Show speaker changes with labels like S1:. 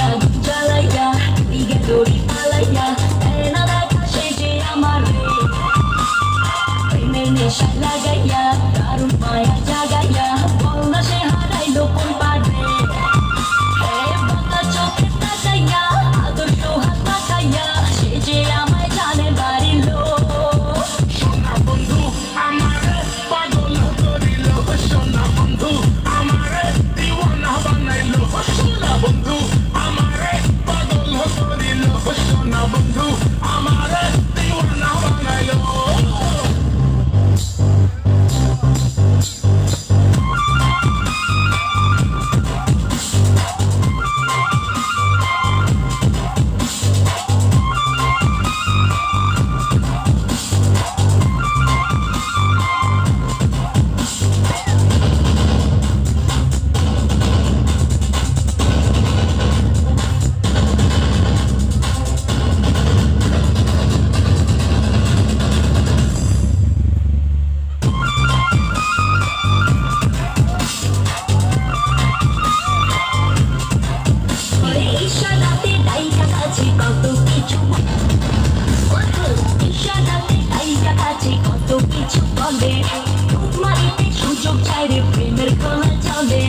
S1: আগুন জ্বালাইয়া দিকে দড়ি পালাইয়া এনা দেখা সে যে আমার প্রেমের নেশা লাগাইয়া দারুণ মায়া জাগাইয়া বল না সে হারাইলো কোন পারে বাঁকা চোখে তাকাইয়া আদর্শ হাত পাকাইয়া সে যে আমায় জানে বাড়িল
S2: সোনা বন্ধু আমারে পাগল করিল সোনা বন্ধু আমারে দিওয়ানা বানাইল সোনা বন্ধু আমারে পাগল করিল সোনা বন্ধু আমারে দিওয়ানা বানাইল
S1: ইশারাতে ডাইকা কাছে কত কিছু ইশারাতে ডাইকা কাছে কত কিছু বলে মারিতে সুযোগ চাই রে প্রেমের খোলা চলে